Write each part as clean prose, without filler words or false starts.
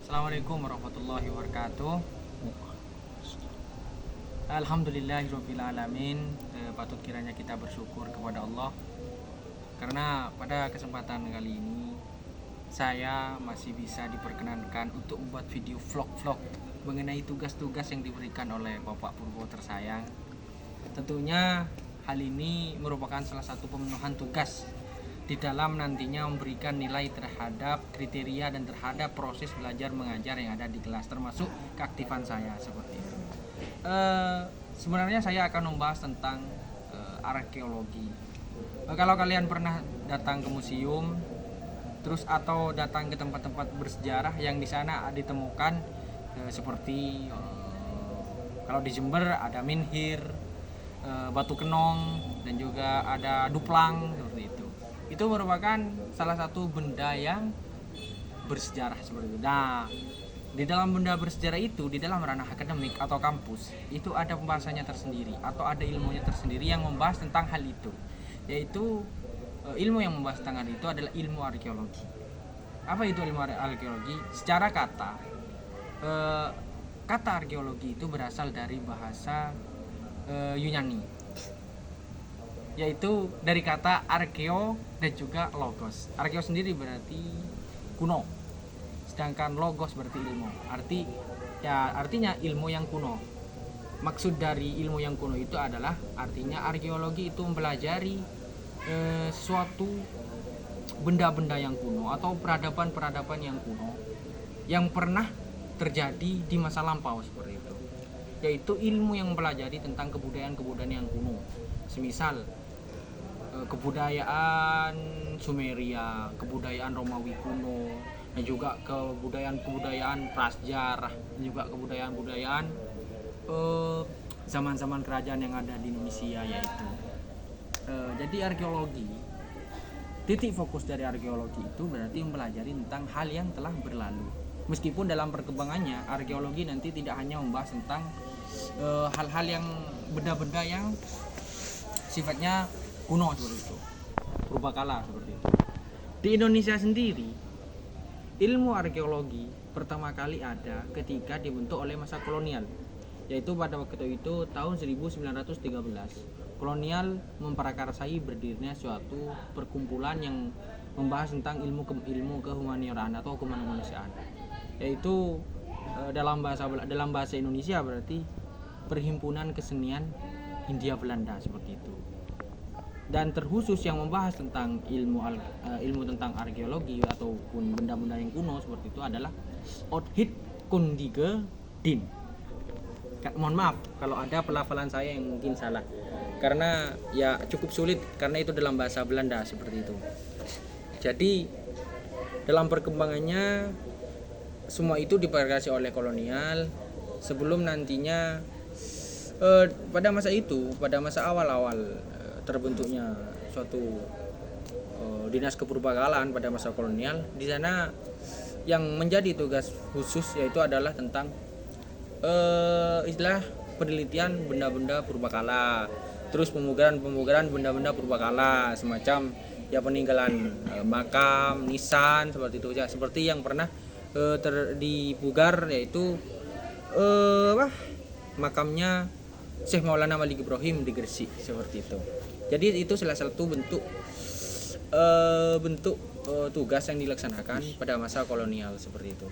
Assalamualaikum warahmatullahi wabarakatuh. Alhamdulillahirabbil alamin. Patut kiranya kita bersyukur kepada Allah karena pada kesempatan kali ini saya masih bisa diperkenankan untuk membuat video vlog-vlog mengenai tugas-tugas yang diberikan oleh Bapak Purwo tersayang. Tentunya hal ini merupakan salah satu pemenuhan tugas di dalam nantinya memberikan nilai terhadap kriteria dan terhadap proses belajar mengajar yang ada di kelas, termasuk keaktifan saya seperti itu. Sebenarnya saya akan membahas tentang arkeologi. Kalau kalian pernah datang ke museum terus atau datang ke tempat-tempat bersejarah yang di sana ditemukan seperti kalau di Jember ada menhir, batu kenong, dan juga ada duplang seperti itu. Itu merupakan salah satu benda yang bersejarah seperti itu. Nah, di dalam benda bersejarah itu, di dalam ranah akademik atau kampus, itu ada pembahasannya tersendiri atau ada ilmunya tersendiri yang membahas tentang hal itu. Yaitu ilmu yang membahas tentang hal itu adalah ilmu arkeologi. Apa itu ilmu arkeologi? Secara kata, kata arkeologi itu berasal dari bahasa Yunani, yaitu dari kata arkeo dan juga logos. Arkeo sendiri berarti kuno, sedangkan logos berarti ilmu. Artinya ilmu yang kuno. Maksud dari ilmu yang kuno itu adalah artinya arkeologi itu mempelajari suatu benda-benda yang kuno atau peradaban-peradaban yang kuno yang pernah terjadi di masa lampau seperti itu. Yaitu ilmu yang mempelajari tentang kebudayaan-kebudayaan yang kuno. Semisal kebudayaan Sumeria, kebudayaan Romawi kuno, dan juga kebudayaan-kebudayaan prasejarah, dan juga kebudayaan-kebudayaan zaman-zaman kerajaan yang ada di Indonesia yaitu. Jadi arkeologi, titik fokus dari arkeologi itu berarti mempelajari tentang hal yang telah berlalu. Meskipun dalam perkembangannya arkeologi nanti tidak hanya membahas tentang hal-hal yang benda-benda yang sifatnya kuno seperti itu, purbakala seperti itu. Di Indonesia sendiri, ilmu arkeologi pertama kali ada ketika dibentuk oleh masa kolonial, yaitu pada waktu itu tahun 1913. Kolonial memprakarsai berdirinya suatu perkumpulan yang membahas tentang ilmu kehumanioraan atau kemanusiaan, yaitu dalam bahasa Indonesia berarti Perhimpunan Kesenian Hindia Belanda seperti itu. Dan terkhusus yang membahas tentang ilmu tentang arkeologi ataupun benda-benda yang kuno seperti itu adalah Oudhit Kundige Din. Mohon maaf kalau ada pelafalan saya yang mungkin salah, karena ya cukup sulit karena itu dalam bahasa Belanda seperti itu. Jadi dalam perkembangannya semua itu diperkasi oleh kolonial sebelum nantinya pada masa awal-awal terbentuknya suatu dinas kepurbakaan pada masa kolonial. Di sana yang menjadi tugas khusus yaitu adalah tentang istilah penelitian benda-benda purbakala, terus pemugaran benda-benda purbakala semacam ya peninggalan makam, nisan seperti itu ya, seperti yang pernah dipugar yaitu makamnya Syekh Maulana Malik Ibrahim di Gresik seperti itu. Jadi itu salah satu bentuk tugas yang dilaksanakan pada masa kolonial seperti itu.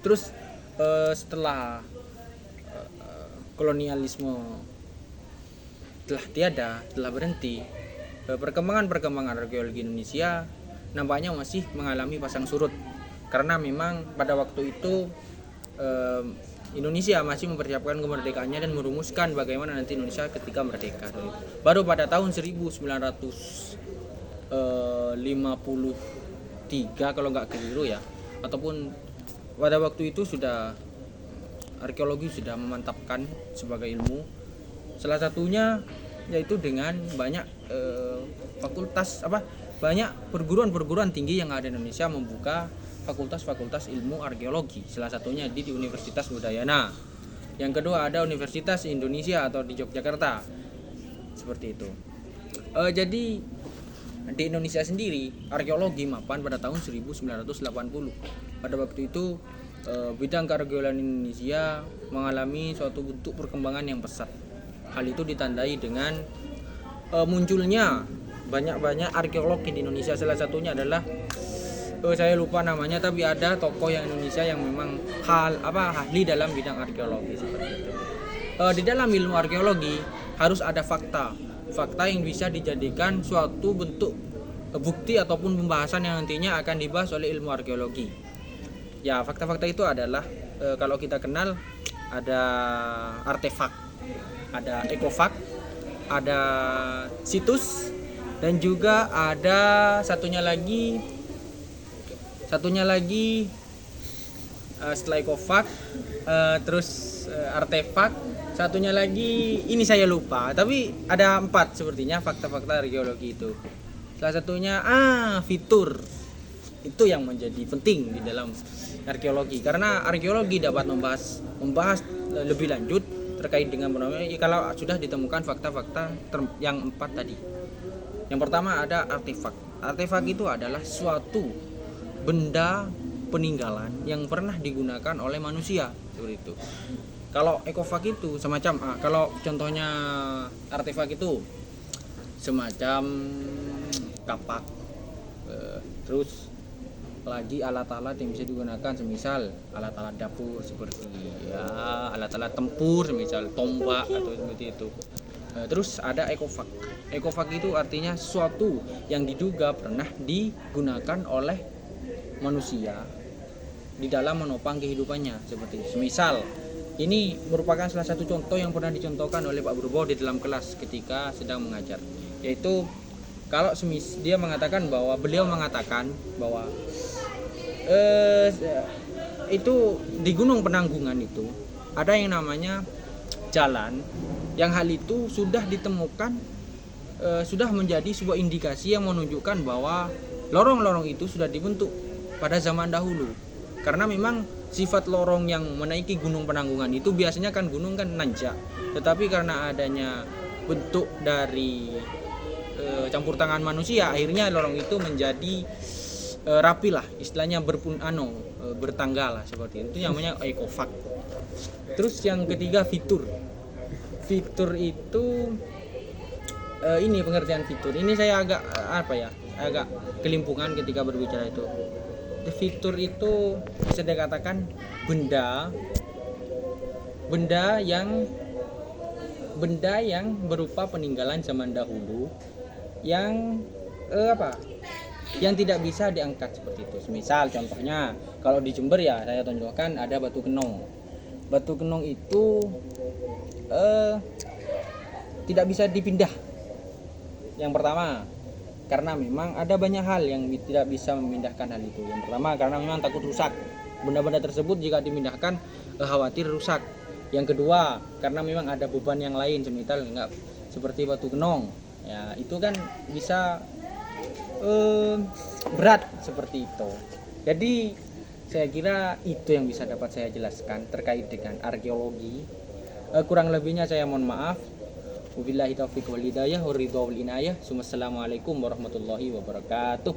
Terus setelah kolonialisme telah berhenti, perkembangan arkeologi Indonesia nampaknya masih mengalami pasang surut, karena memang pada waktu itu Indonesia masih mempersiapkan kemerdekaannya dan merumuskan bagaimana nanti Indonesia ketika merdeka. Baru pada tahun 1953 kalau nggak keliru ya, ataupun pada waktu itu sudah arkeologi sudah memantapkan sebagai ilmu. Salah satunya yaitu dengan banyak banyak perguruan tinggi yang ada di Indonesia membuka fakultas ilmu arkeologi, salah satunya di Universitas Udayana. Yang kedua ada Universitas Indonesia atau di Yogyakarta seperti itu. Jadi di Indonesia sendiri arkeologi mapan pada tahun 1980. Pada waktu itu bidang kearkeologian Indonesia mengalami suatu bentuk perkembangan yang pesat. Hal itu ditandai dengan munculnya banyak arkeolog di Indonesia. Salah satunya adalah saya lupa namanya, tapi ada tokoh yang Indonesia yang memang ahli dalam bidang arkeologi seperti itu. Di dalam ilmu arkeologi harus ada fakta yang bisa dijadikan suatu bentuk bukti ataupun pembahasan yang nantinya akan dibahas oleh ilmu arkeologi. Ya, fakta-fakta itu adalah kalau kita kenal ada artefak, ada ekofak, ada situs, dan juga ada satunya lagi setelah ekofak, terus artefak, satunya lagi ini saya lupa, tapi ada 4 sepertinya fakta-fakta arkeologi itu. Salah satunya fitur. Itu yang menjadi penting di dalam arkeologi, karena arkeologi dapat membahas lebih lanjut terkait dengan kalau sudah ditemukan fakta-fakta yang 4 tadi. Yang pertama ada artefak. Artefak itu adalah suatu benda peninggalan yang pernah digunakan oleh manusia, seperti itu. Kalau ekofak itu semacam kalau contohnya artefak itu semacam kapak, terus lagi alat-alat yang bisa digunakan, semisal alat-alat dapur seperti alat-alat tempur, semisal tombak atau seperti itu. Terus ada ekofak. Ekofak itu artinya sesuatu yang diduga pernah digunakan oleh manusia di dalam menopang kehidupannya, seperti itu. Semisal ini merupakan salah satu contoh yang pernah dicontohkan oleh Pak Burbo di dalam kelas ketika sedang mengajar, yaitu kalau beliau mengatakan bahwa itu di Gunung Penanggungan itu ada yang namanya jalan, yang hal itu sudah ditemukan, sudah menjadi sebuah indikasi yang menunjukkan bahwa lorong-lorong itu sudah dibentuk pada zaman dahulu. Karena memang sifat lorong yang menaiki Gunung Penanggungan itu biasanya kan gunung kan nanjak, tetapi karena adanya bentuk dari campur tangan manusia, akhirnya lorong itu menjadi rapi lah, istilahnya bertangga lah, seperti itu namanya ekofak. Terus yang ketiga fitur itu ini pengertian fitur ini saya agak kelimpungan ketika berbicara itu. Fitur itu bisa dikatakan benda yang berupa peninggalan zaman dahulu yang yang tidak bisa diangkat, seperti itu. Misal contohnya kalau di Jember ya saya tunjukkan ada batu kenong. Batu kenong itu tidak bisa dipindah. Yang pertama, karena memang ada banyak hal yang tidak bisa memindahkan hal itu. Yang pertama, karena memang takut rusak. Benda-benda tersebut jika dimindahkan khawatir rusak. Yang kedua, karena memang ada beban yang lain, semisal seperti batu kenong. Ya, itu kan bisa berat seperti itu. Jadi saya kira itu yang bisa dapat saya jelaskan terkait dengan arkeologi. Kurang lebihnya saya mohon maaf. Wabillahi taufiq wal hidayah wa ridha wal inayah. Assalamualaikum warahmatullahi wabarakatuh.